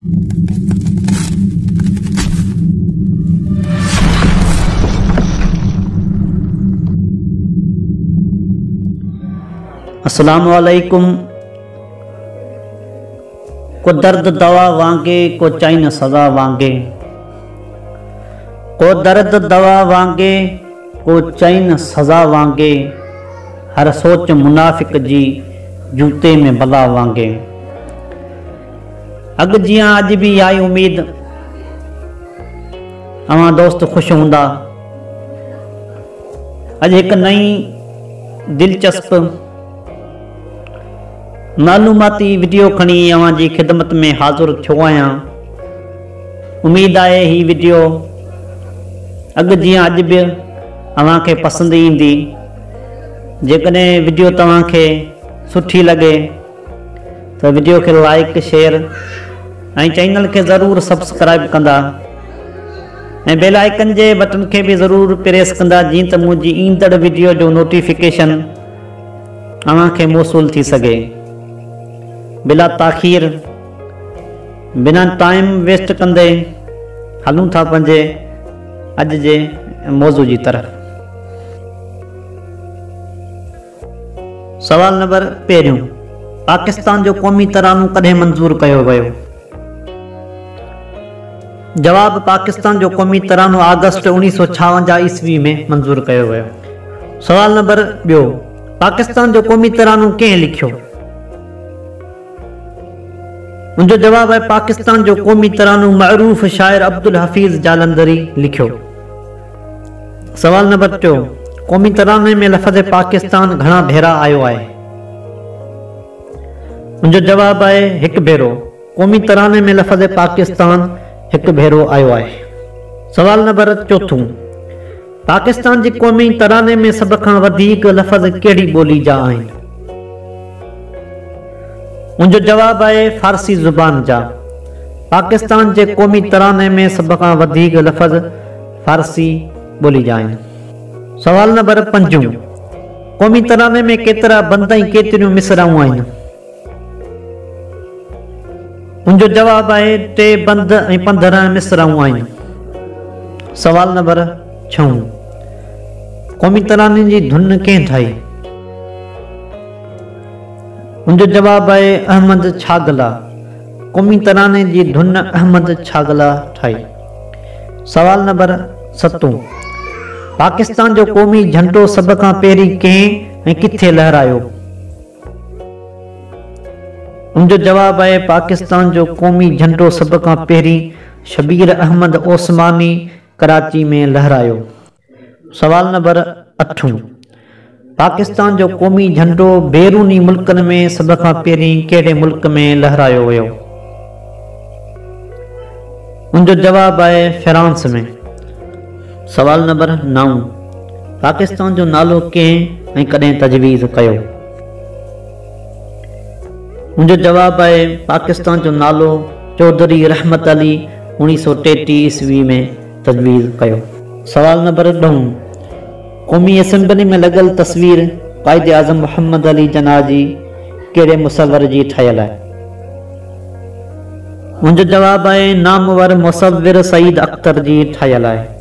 अस्सलामु अलैकुम। को दर्द दवा वांगे को चाइन सजा वांगे, को दर्द दवा वांगे को चाइन सजा वांगे, हर सोच मुनाफिक जी जूते में बला वांगे। अग जियां अज भी आई उम्मीद अवां दोस्त खुश होंदा। अज एक नई दिलचस्प मालूमाती वीडियो खणी अवां जी खिदमत में हाज़िर थियो आहियां। उम्मीद आहे ही वीडियो अग जियां अज भी अवां खे पसंद ईंदी। जेकॾहिं वीडियो तव्हां खे सुठी लगे तो वीडियो के लाइक शेयर ऐं चैनल के ज़रूर सब्सक्राइब कंदा ऐं बेल आइकन जे बटन के भी ज़रूर प्रेस कंदा, जीअं त मुंहिंजी ईंदड़ वीडियो जो नोटिफिकेशन अवां खे मौसूल थी सके। बिला ताख़ीर बिना टाइम वेस्ट कंदे हलूं था पंहिंजे अज जे मौज़ू जी तरफ़। सवाल नंबर पहिरियों, पाकिस्तान जो क़ौमी तरानो कॾहिं मंज़ूर कयो वियो? जवाब, पाकिस्तान जो क़ौमी तरानो अगस्त 1956 ईस्वी में मंज़ूर कयो वियो। सवाल नंबर ॿियो, पाकिस्तान जो क़ौमी तरानो कंहिं लिखियो? मुंहिंजो जवाब है पाकिस्तान जो क़ौमी तरानो मअरूफ शायर अब्दुल हफीज़ जालंधरी लिखियो। सवाल नंबर 2, क़ौमी तराने में लफ़्ज़ पाकिस्तान घणा भेरा आयो आहे? मुंहिंजो जवाब है हिकु भेरो। क़ौमी तराने में लफ़्ज़ पाकिस्तान हिकु भेरो आयो आहे। सवाल नंबर 4, पाकिस्तान जी क़ौमी तराने में सभ खां वधीक लफ़्ज़ कहिड़ी ॿोली जा आहिनि? मुंहिंजो जवाब है फारसी ज़ुबान जा। पाकिस्तान जे क़ौमी तराने में सभ खां वधीक लफ़्ज़ फारसी ॿोली जा आहिनि। सवाल नंबर 5, क़ौमी तराने में केतिरा बंद ऐं केतिरियूं मिसराऊं आहिनि? मुंहिंजो जवाब है 3 बंद ऐं 15 मिसराऊं आहिनि। सवाल नंबर 6, क़ौमी तराने जी धुन कंहिं ठाही? मुंहिंजो जवाब है अहमद छागला। क़ौमी तराने जी धुन अहमद छागला ठाही। सवाल नंबर 7, पाकिस्तान जो क़ौमी झंडो सभ खां पहिरीं कंहिं ऐं किथे लहरायो? मुंहिंजो जवाब है पाकिस्तान जो क़ौमी झंडो सभ खां पहिरीं शबीर अहमद ओस्मानी कराची में लहरायो। सवाल नंबर 8, पाकिस्तान जो क़ौमी झंडो बैरूनी मुल्कनि में सभ खां पहिरीं कहिड़े मुल्क में लहरायो वियो? मुंहिंजो जवाब है फ्रांस में। सवाल नंबर 9, पाकिस्तान जो नालो कंहिं ऐं कॾहिं तजवीज़ कयो? मुंहिंजो जवाब है पाकिस्तान जो नालो चौधरी रहमत अली 1933 ईस्वी में तजवीज़ कयो। सवाल नंबर 10, क़ौमी असेंबली में लॻल तस्वीर क़ाइद आज़म मोहम्मद अली जना जी कहिड़े मुसव्विर जी ठहियल आहे? मुंहिंजो जवाब है नामवर मुसव्विर सईद अख्तर जी ठहियल आहे।